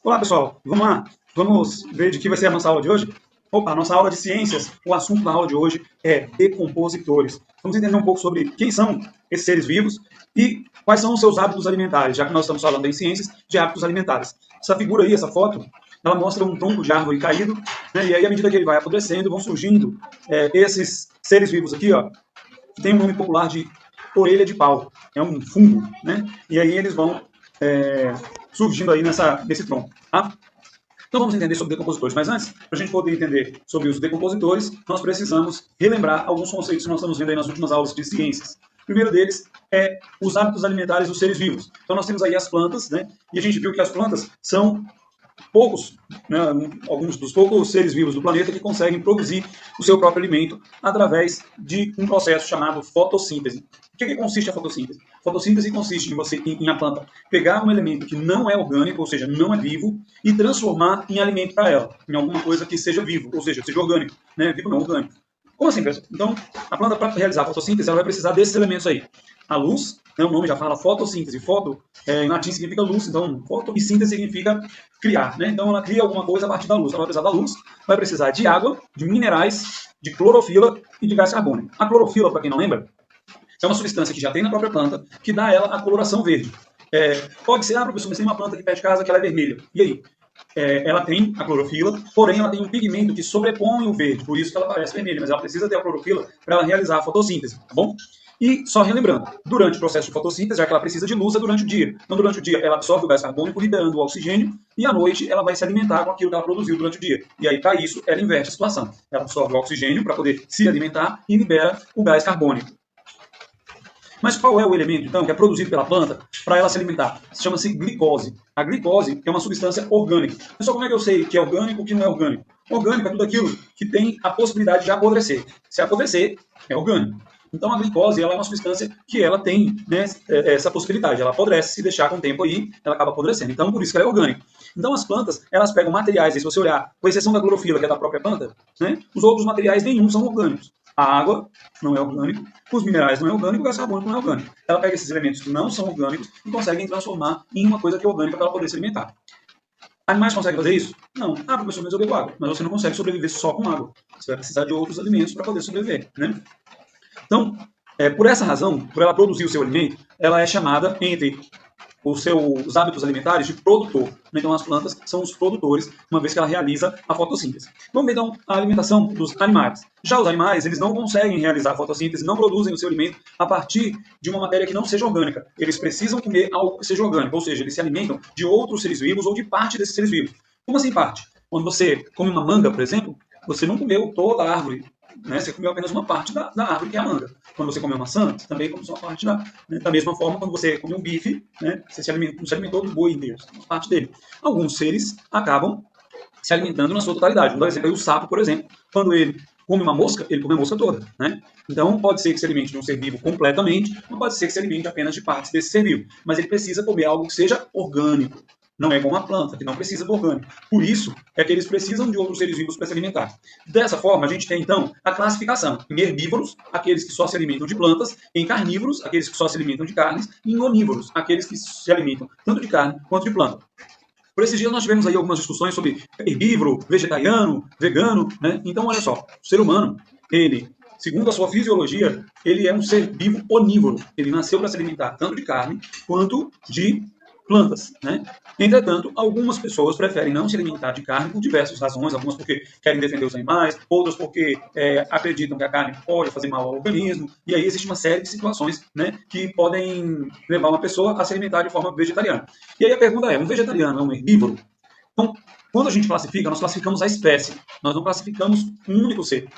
Olá, pessoal. Vamos lá. Vamos ver de que vai ser a nossa aula de hoje? Opa, a nossa aula de ciências. O assunto da aula de hoje é decompositores. Vamos entender um pouco sobre quem são esses seres vivos e quais são os seus hábitos alimentares, já que nós estamos falando em ciências de hábitos alimentares. Essa figura aí, essa foto, ela mostra um tronco de árvore caído, né? E aí, à medida que ele vai apodrecendo, vão surgindo esses seres vivos aqui, ó, que tem um nome popular de orelha de pau. É um fungo, né? E aí eles vão surgindo aí nesse tronco, tá? Então vamos entender sobre decompositores, mas antes, para a gente poder entender sobre os decompositores, nós precisamos relembrar alguns conceitos que nós estamos vendo aí nas últimas aulas de ciências. O primeiro deles é os hábitos alimentares dos seres vivos. Então nós temos aí as plantas, né? E a gente viu que as plantas são poucos, né, alguns dos poucos seres vivos do planeta que conseguem produzir o seu próprio alimento através de um processo chamado fotossíntese. O que consiste a fotossíntese? Fotossíntese consiste em você, em a planta, pegar um elemento que não é orgânico, ou seja, não é vivo, e transformar em alimento para ela, em alguma coisa que seja vivo, ou seja, seja orgânico, né? Vivo não, orgânico. Como assim, pessoal? Então, a planta, para realizar a fotossíntese, ela vai precisar desses elementos aí. A luz, né, o nome já fala fotossíntese. Foto, em latim, significa luz. Então, foto e síntese significa criar. Né? Então, ela cria alguma coisa a partir da luz. Ela vai precisar da luz, vai precisar de água, de minerais, de clorofila e de gás carbônico. A clorofila, para quem não lembra, é uma substância que já tem na própria planta, que dá a ela a coloração verde. Pode ser, professor, mas tem uma planta aqui perto de casa que ela é vermelha. E aí? Ela tem a clorofila, porém ela tem um pigmento que sobrepõe o verde, por isso que ela parece vermelha, mas ela precisa ter a clorofila para ela realizar a fotossíntese, tá bom? E só relembrando, durante o processo de fotossíntese, já que ela precisa de luz, é durante o dia. Então, durante o dia, ela absorve o gás carbônico, liberando o oxigênio, e à noite ela vai se alimentar com aquilo que ela produziu durante o dia. E aí, para isso, ela inverte a situação. Ela absorve o oxigênio para poder se alimentar e libera o gás carbônico. Mas qual é o elemento, então, que é produzido pela planta para ela se alimentar? Chama-se glicose. A glicose é uma substância orgânica. Mas só como é que eu sei que é orgânico ou que não é orgânico? Orgânico é tudo aquilo que tem a possibilidade de apodrecer. Se apodrecer, é orgânico. Então, a glicose ela é uma substância que ela tem, né, essa possibilidade. Ela apodrece, se deixar com o tempo aí, ela acaba apodrecendo. Então, por isso que ela é orgânica. Então, as plantas, elas pegam materiais, aí, se você olhar, com exceção da clorofila, que é da própria planta, né, os outros materiais nenhum são orgânicos. A água não é orgânico, os minerais não é orgânico, o gás carbônico não é orgânico. Ela pega esses elementos que não são orgânicos e consegue transformar em uma coisa que é orgânica para ela poder se alimentar. Animais conseguem fazer isso? Não. Ah, professor, mas eu bebo água. Mas você não consegue sobreviver só com água. Você vai precisar de outros alimentos para poder sobreviver, né? Então, por essa razão, por ela produzir o seu alimento, ela é chamada, entre os seus hábitos alimentares, de produtor. Então, as plantas são os produtores, uma vez que ela realiza a fotossíntese. Vamos ver, então, a alimentação dos animais. Já os animais, eles não conseguem realizar a fotossíntese, não produzem o seu alimento a partir de uma matéria que não seja orgânica. Eles precisam comer algo que seja orgânico, ou seja, eles se alimentam de outros seres vivos ou de parte desses seres vivos. Como assim parte? Quando você come uma manga, por exemplo, você não comeu toda a árvore, né? Você comeu apenas uma parte da árvore, que é a manga. Quando você comeu maçã, você também comeu uma parte da mesma forma, quando você come um bife, né? Você não se alimentou do boi inteiro, uma parte dele. Alguns seres acabam se alimentando na sua totalidade. Vamos dar um exemplo aí, o sapo, por exemplo. Quando ele come uma mosca, ele come a mosca toda, né? Então, pode ser que se alimente de um ser vivo completamente, não pode ser que se alimente apenas de partes desse ser vivo. Mas ele precisa comer algo que seja orgânico. Não é como a planta, que não precisa do orgânico. Por isso, é que eles precisam de outros seres vivos para se alimentar. Dessa forma, a gente tem, então, a classificação. Em herbívoros, aqueles que só se alimentam de plantas. Em carnívoros, aqueles que só se alimentam de carnes. E em onívoros, aqueles que se alimentam tanto de carne quanto de planta. Por esses dias nós tivemos aí algumas discussões sobre herbívoro, vegetariano, vegano, né? Então, olha só, o ser humano, ele, segundo a sua fisiologia, ele é um ser vivo onívoro. Ele nasceu para se alimentar tanto de carne quanto de plantas, né? Entretanto, algumas pessoas preferem não se alimentar de carne por diversas razões, algumas porque querem defender os animais, outras porque acreditam que a carne pode fazer mal ao organismo, e aí existe uma série de situações, né, que podem levar uma pessoa a se alimentar de forma vegetariana. E aí a pergunta é, um vegetariano é um herbívoro? Então, quando a gente classifica, nós classificamos a espécie, nós não classificamos um único ser,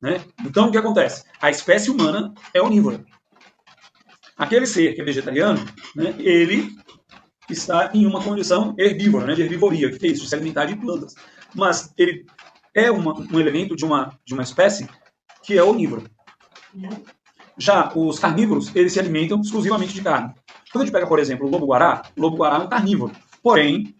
né? Então, o que acontece? A espécie humana é onívora. Aquele ser que é vegetariano, né, ele está em uma condição herbívora, né, de herbivoria, que é isso, de se alimentar de plantas. Mas ele é um elemento de uma espécie que é onívora. Já os carnívoros, eles se alimentam exclusivamente de carne. Quando a gente pega, por exemplo, o lobo-guará é um carnívoro. Porém,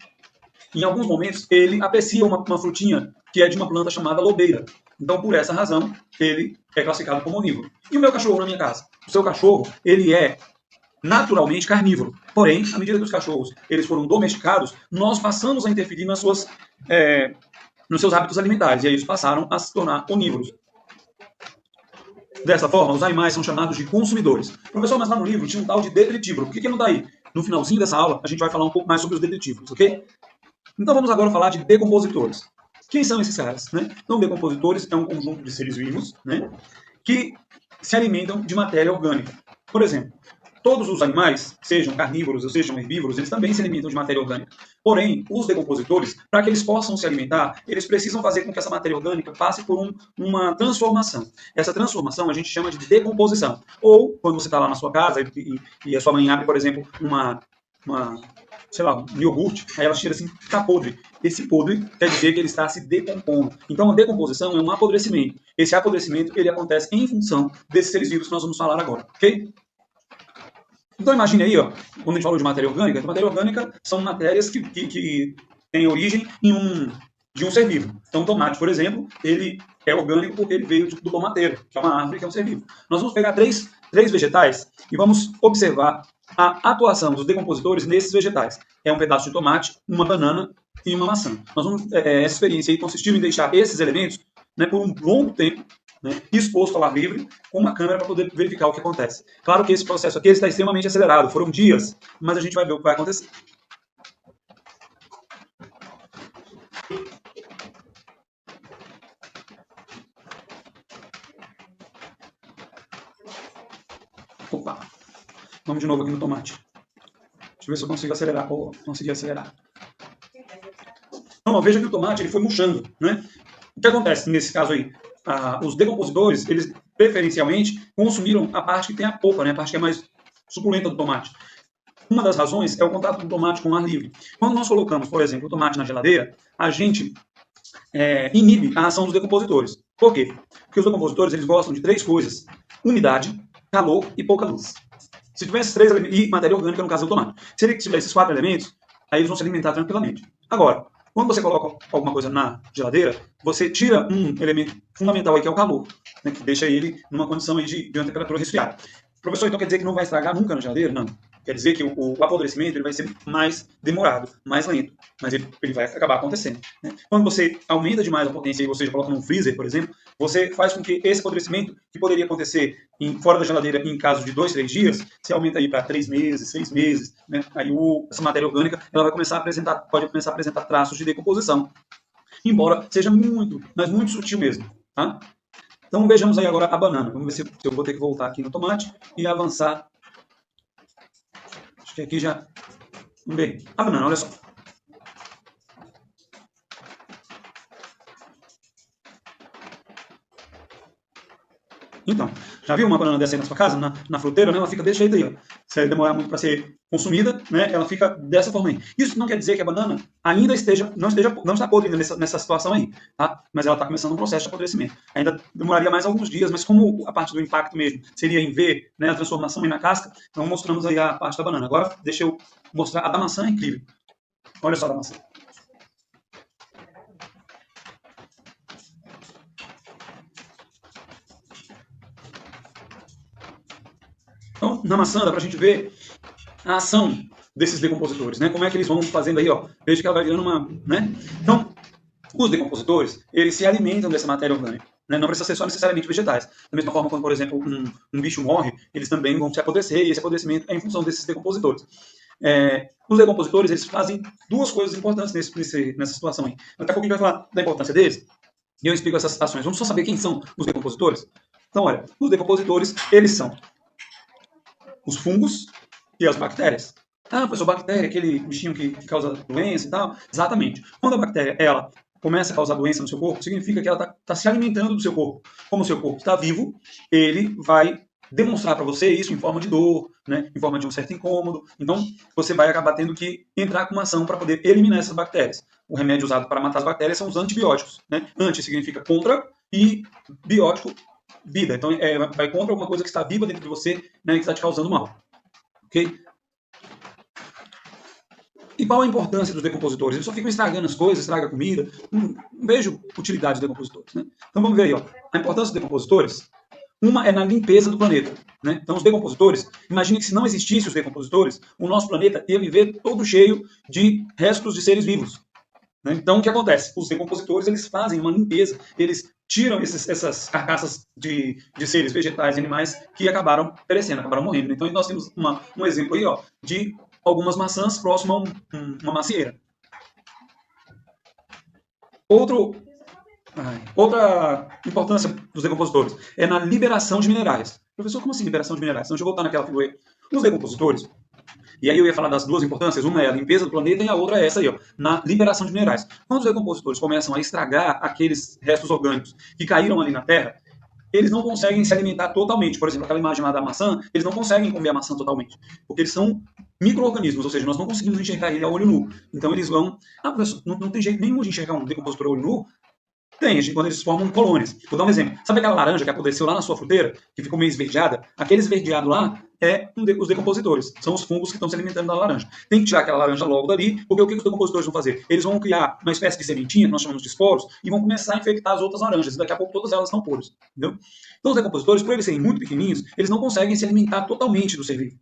em alguns momentos, ele aprecia uma frutinha que é de uma planta chamada lobeira. Então, por essa razão, ele é classificado como onívoro. E o meu cachorro na minha casa? O seu cachorro, ele é naturalmente carnívoro. Porém, à medida que os cachorros eles foram domesticados, nós passamos a interferir nos seus hábitos alimentares, e aí eles passaram a se tornar onívoros. Dessa forma, os animais são chamados de consumidores. Professor, mas lá no livro tinha um tal de detritívoro. Por que não está aí? No finalzinho dessa aula, a gente vai falar um pouco mais sobre os detritívoros, ok? Então vamos agora falar de decompositores. Quem são esses caras? Né? Então, decompositores é um conjunto de seres vivos, né, que se alimentam de matéria orgânica. Por exemplo, todos os animais, sejam carnívoros ou sejam herbívoros, eles também se alimentam de matéria orgânica. Porém, os decompositores, para que eles possam se alimentar, eles precisam fazer com que essa matéria orgânica passe por uma transformação. Essa transformação a gente chama de decomposição. Ou, quando você está lá na sua casa e a sua mãe abre, por exemplo, sei lá, um iogurte, aí ela tira assim, está podre. Esse podre quer dizer que ele está se decompondo. Então, a decomposição é um apodrecimento. Esse apodrecimento, ele acontece em função desses seres vivos que nós vamos falar agora, ok? Então, imagine aí, ó, quando a gente falou de matéria orgânica são matérias que têm origem de um ser vivo. Então, o tomate, por exemplo, ele é orgânico porque ele veio do tomateiro, que é uma árvore que é um ser vivo. Nós vamos pegar três vegetais e vamos observar a atuação dos decompositores nesses vegetais. É um pedaço de tomate, uma banana e uma maçã. Essa experiência aí consistiu em deixar esses elementos, né, por um longo tempo, né, exposto ao ar livre, com uma câmera para poder verificar o que acontece. Claro que esse processo aqui está extremamente acelerado, foram dias, mas a gente vai ver o que vai acontecer. Opa, vamos de novo aqui no tomate. Deixa eu ver se eu consigo acelerar. Consegui acelerar. Então, veja que o tomate ele foi murchando, né? O que acontece nesse caso aí? Os decompositores, eles preferencialmente consumiram a parte que tem a polpa, né? A parte que é mais suculenta do tomate. Uma das razões é o contato do tomate com o ar livre. Quando nós colocamos, por exemplo, o tomate na geladeira, a gente inibe a ação dos decompositores. Por quê? Porque os decompositores eles gostam de três coisas: umidade, calor e pouca luz. Se tiver esses três elementos, e matéria orgânica, no caso do tomate. Se ele tiver esses quatro elementos, aí eles vão se alimentar tranquilamente. Agora, quando você coloca alguma coisa na geladeira, você tira um elemento fundamental aí, que é o calor, né, que deixa ele numa condição aí de uma temperatura resfriada. Professor, então quer dizer que não vai estragar nunca na geladeira? Não. Quer dizer que o apodrecimento ele vai ser mais demorado, mais lento, mas ele vai acabar acontecendo, né? Quando você aumenta demais a potência e você coloca num freezer, por exemplo, você faz com que esse apodrecimento, que poderia acontecer fora da geladeira em caso de 2, 3 dias, se aumenta aí para 3 meses, 6 meses, né? Aí essa matéria orgânica ela vai pode começar a apresentar traços de decomposição, embora seja muito, mas muito sutil mesmo, tá? Então vejamos aí agora a banana. Vamos ver se eu vou ter que voltar aqui no tomate e avançar. Acho que aqui já... Vamos ver. A banana, olha só. Então, já viu uma banana dessa aí na sua casa, na fruteira, né? Ela fica desse jeito aí, ó. Se ela demorar muito para ser consumida, né? Ela fica dessa forma aí. Isso não quer dizer que a banana ainda não está podre nessa situação aí, tá? Mas ela está começando um processo de apodrecimento. Ainda demoraria mais alguns dias, mas como a parte do impacto mesmo seria em ver, né, a transformação aí na casca, então mostramos aí a parte da banana. Agora, deixa eu mostrar a da maçã, é incrível. Olha só a da maçã. Então, na maçã dá para a gente ver a ação desses decompositores, né? Como é que eles vão fazendo aí, ó. Veja que ela vai virando uma, né? Então, os decompositores, eles se alimentam dessa matéria orgânica, né? Não precisa ser só necessariamente vegetais. Da mesma forma, quando, por exemplo, um bicho morre, eles também vão se apodrecer, e esse apodrecimento é em função desses decompositores. Os decompositores, eles fazem duas coisas importantes nessa situação aí. Daqui a pouco a gente vai falar da importância deles, e eu explico essas ações. Vamos só saber quem são os decompositores? Então, olha, os decompositores, eles são os fungos e as bactérias. Ah, professor, bactéria, aquele bichinho que causa doença e tal. Exatamente. Quando a bactéria ela começa a causar doença no seu corpo, significa que ela está se alimentando do seu corpo. Como o seu corpo está vivo, ele vai demonstrar para você isso em forma de dor, né, em forma de um certo incômodo. Então, você vai acabar tendo que entrar com uma ação para poder eliminar essas bactérias. O remédio usado para matar as bactérias são os antibióticos, né? Anti significa contra e biótico, vida. Então, vai contra alguma coisa que está viva dentro de você, né, que está te causando mal. Ok? E qual a importância dos decompositores? Eles só ficam estragando as coisas, estragam a comida. Não vejo utilidade dos decompositores, né? Então, vamos ver aí, ó. A importância dos decompositores. Uma é na limpeza do planeta, né? Então, os decompositores, imagine que se não existissem os decompositores, o nosso planeta ia viver todo cheio de restos de seres vivos, né? Então, o que acontece? Os decompositores, eles fazem uma limpeza, eles tiram essas carcaças de seres vegetais e animais que acabaram perecendo, acabaram morrendo. Então, nós temos um exemplo aí, ó, de algumas maçãs próximo a uma macieira. Outra importância dos decompositores é na liberação de minerais. Professor, como assim liberação de minerais? Então, deixa eu voltar naquela figura aí. Os decompositores, e aí eu ia falar das duas importâncias, uma é a limpeza do planeta e a outra é essa aí, ó, na liberação de minerais. Quando os decompositores começam a estragar aqueles restos orgânicos que caíram ali na Terra, eles não conseguem se alimentar totalmente. Por exemplo, aquela imagem lá da maçã, eles não conseguem comer a maçã totalmente, porque eles são micro-organismos, ou seja, nós não conseguimos enxergar ele a olho nu. Então eles vão... Ah, professor, não tem jeito nenhum de enxergar um decompositor a olho nu? Tem, quando eles formam colônias. Vou dar um exemplo. Sabe aquela laranja que apodreceu lá na sua fruteira, que ficou meio esverdeada? Aquele esverdeado lá é os decompositores. São os fungos que estão se alimentando da laranja. Tem que tirar aquela laranja logo dali, porque o que os decompositores vão fazer? Eles vão criar uma espécie de sementinha, que nós chamamos de esporos, e vão começar a infectar as outras laranjas. E daqui a pouco todas elas estão podres. Entendeu? Então os decompositores, por eles serem muito pequenininhos, eles não conseguem se alimentar totalmente do ser vivo.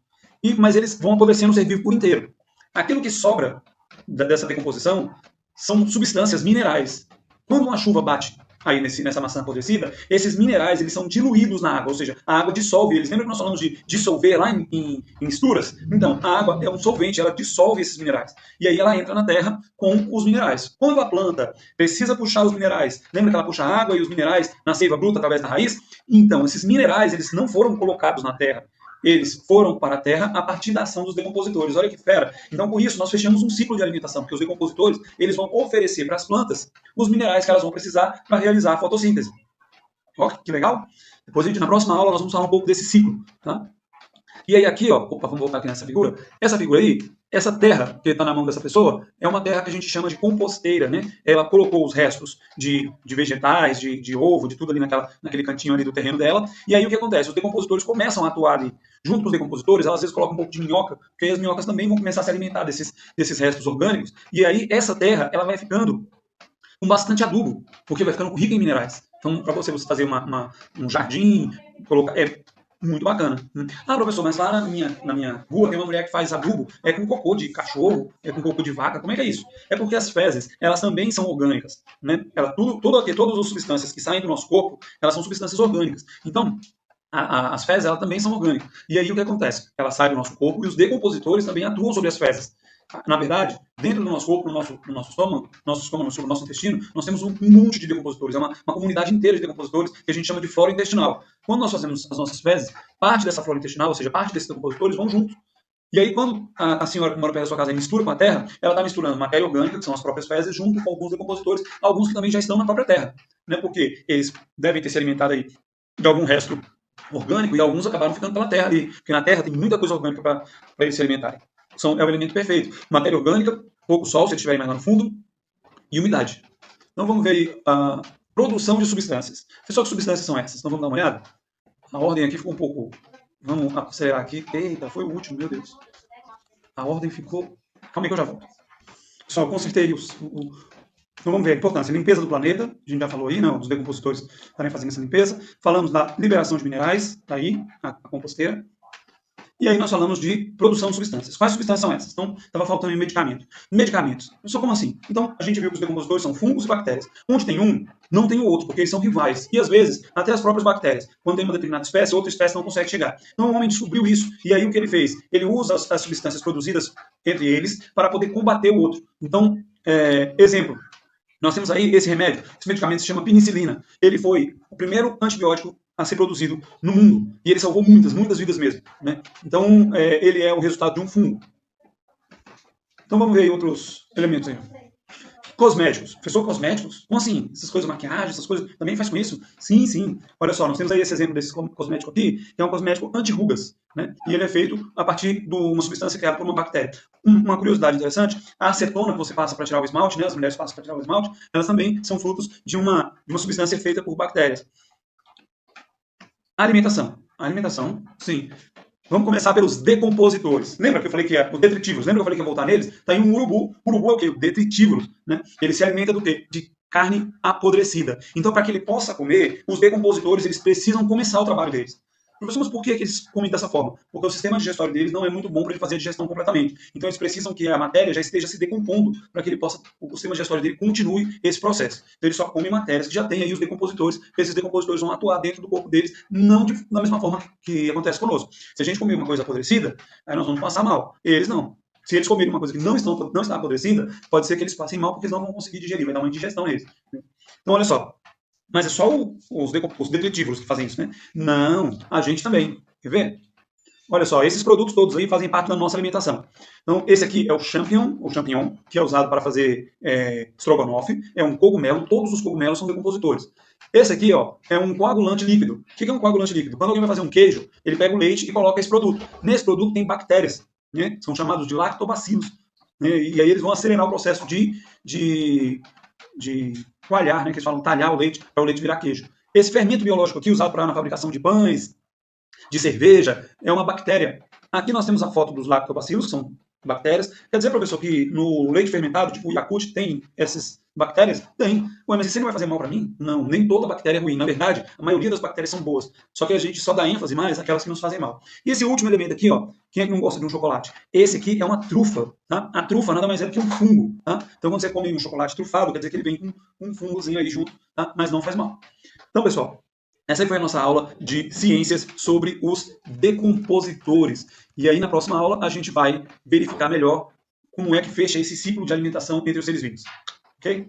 Mas eles vão apodrecendo o ser vivo por inteiro. Aquilo que sobra dessa decomposição são substâncias minerais. Quando uma chuva bate aí nessa maçã apodrecida, esses minerais eles são diluídos na água, ou seja, a água dissolve eles. Lembra que nós falamos de dissolver lá em misturas? Então, a água é um solvente, ela dissolve esses minerais. E aí ela entra na terra com os minerais. Quando a planta precisa puxar os minerais, lembra que ela puxa a água e os minerais na seiva bruta através da raiz? Então, esses minerais eles não foram colocados na terra. Eles foram para a terra a partir da ação dos decompositores. Olha que fera. Então, com isso, nós fechamos um ciclo de alimentação, porque os decompositores eles vão oferecer para as plantas os minerais que elas vão precisar para realizar a fotossíntese. Olha que legal. Depois, na próxima aula, nós vamos falar um pouco desse ciclo. Tá? E aí aqui, ó, opa, vamos voltar aqui nessa figura. Essa figura aí, essa terra que está na mão dessa pessoa, é uma terra que a gente chama de composteira, né? Ela colocou os restos de vegetais, de ovo, de tudo ali naquele cantinho ali do terreno dela. E aí o que acontece? Os decompositores começam a atuar ali. Junto com os decompositores, ela às vezes coloca um pouco de minhoca, porque aí as minhocas também vão começar a se alimentar desses restos orgânicos. E aí essa terra, ela vai ficando com bastante adubo, porque vai ficando rica em minerais. Então, para você fazer um jardim, colocar... muito bacana. Ah, professor, mas lá na minha rua tem uma mulher que faz adubo, é com cocô de cachorro, é com cocô de vaca. Como é que é isso? É porque as fezes, elas também são orgânicas, né? Todas as substâncias que saem do nosso corpo, elas são substâncias orgânicas. Então, as fezes, elas também são orgânicas. E aí o que acontece? Ela sai do nosso corpo e os decompositores também atuam sobre as fezes. Na verdade, dentro do nosso corpo, no nosso estômago, sobre o nosso intestino, nós temos um monte de decompositores, é uma comunidade inteira de decompositores que a gente chama de flora intestinal. Quando nós fazemos as nossas fezes, parte dessa flora intestinal, ou seja, parte desses decompositores vão junto. E aí, quando a senhora que mora perto da sua casa mistura com a terra, ela está misturando matéria orgânica, que são as próprias fezes, junto com alguns decompositores, alguns que também já estão na própria terra. Né? Porque eles devem ter se alimentado aí de algum resto orgânico e alguns acabaram ficando pela terra ali, porque na terra tem muita coisa orgânica para eles se alimentarem. É o elemento perfeito. Matéria orgânica, pouco sol, se ele estiver mais lá no fundo, e umidade. Então vamos ver aí a produção de substâncias. Pessoal, que substâncias são essas? Então vamos dar uma olhada? A ordem aqui ficou um pouco... Vamos acelerar aqui. Eita, foi o último, meu Deus. A ordem ficou... Calma aí que eu já volto. Pessoal, eu consertei Então vamos ver a importância. Limpeza do planeta, a gente já falou aí, não, os decompositores estarem fazendo essa limpeza. Falamos da liberação de minerais, tá aí, a composteira. E aí nós falamos de produção de substâncias. Quais substâncias são essas? Então, estava faltando em medicamento. Medicamentos. Só como assim? Então, a gente viu que os decompositores são fungos e bactérias. Onde tem um, não tem o outro, porque eles são rivais. E às vezes, até as próprias bactérias. Quando tem uma determinada espécie, outra espécie não consegue chegar. Então, o homem descobriu isso. E aí o que ele fez? Ele usa as substâncias produzidas entre eles para poder combater o outro. Então, exemplo. Nós temos aí esse remédio, esse medicamento se chama penicilina. Ele foi o primeiro antibiótico a ser produzido no mundo. E ele salvou muitas vidas mesmo. Né? Então, ele é o resultado de um fungo. Então, vamos ver aí outros elementos aí. Cosméticos. Professor, cosméticos? Como assim? Essas coisas, maquiagem, essas coisas, também faz com isso? Sim, sim. Olha só, nós temos aí esse exemplo desse cosmético aqui, que é um cosmético anti-rugas. Né? E ele é feito a partir de uma substância criada por uma bactéria. Uma curiosidade interessante, a acetona que você passa para tirar o esmalte, né? As mulheres passam para tirar o esmalte, elas também são frutos de uma substância feita por bactérias. Alimentação. Alimentação, sim. Vamos começar pelos decompositores. Lembra que eu falei que é os detritívoros? Lembra que eu falei que ia voltar neles? Tá aí um urubu. Urubu é o quê? O detritívoros. Né? Ele se alimenta do quê? De carne apodrecida. Então, para que ele possa comer, os decompositores eles precisam começar o trabalho deles. Professor, mas por que eles comem dessa forma? Porque o sistema digestório deles não é muito bom para ele fazer a digestão completamente. Então, eles precisam que a matéria já esteja se decompondo para que ele possa, o sistema digestório dele continue esse processo. Então, eles só comem matérias que já têm aí os decompositores. Esses decompositores vão atuar dentro do corpo deles, não da mesma forma que acontece conosco. Se a gente comer uma coisa apodrecida, aí nós vamos passar mal. Eles não. Se eles comerem uma coisa que não está apodrecida, pode ser que eles passem mal porque eles não vão conseguir digerir, vai dar uma indigestão neles. Então, olha só. Mas é só os detritívoros que fazem isso, né? Não, a gente também. Quer ver? Olha só, esses produtos todos aí fazem parte da nossa alimentação. Então, esse aqui é o champignon, que é usado para fazer estrogonofe. É um cogumelo, todos os cogumelos são decompositores. Esse aqui, ó, é um coagulante líquido. O que é um coagulante líquido? Quando alguém vai fazer um queijo, ele pega o leite e coloca esse produto. Nesse produto tem bactérias, né? São chamados de lactobacilos. Né? E aí eles vão acelerar o processo de coalhar, né, que eles falam talhar o leite, para o leite virar queijo. Esse fermento biológico aqui, usado na fabricação de pães, de cerveja, é uma bactéria. Aqui nós temos a foto dos lactobacilos, que são bactérias. Quer dizer, professor, que no leite fermentado, tipo o Yakult, tem essas bactérias? Tem. Ué, mas isso não vai fazer mal para mim? Não, nem toda bactéria é ruim. Na verdade, a maioria das bactérias são boas. Só que a gente só dá ênfase mais àquelas que nos fazem mal. E esse último elemento aqui, ó, quem é que não gosta de um chocolate? Esse aqui é uma trufa, tá? A trufa nada mais é do que um fungo, tá? Então, quando você come um chocolate trufado, quer dizer que ele vem com um fungozinho aí junto, tá? Mas não faz mal. Então, pessoal, essa foi a nossa aula de ciências sobre os decompositores. E aí, na próxima aula, a gente vai verificar melhor como é que fecha esse ciclo de alimentação entre os seres vivos. Ok?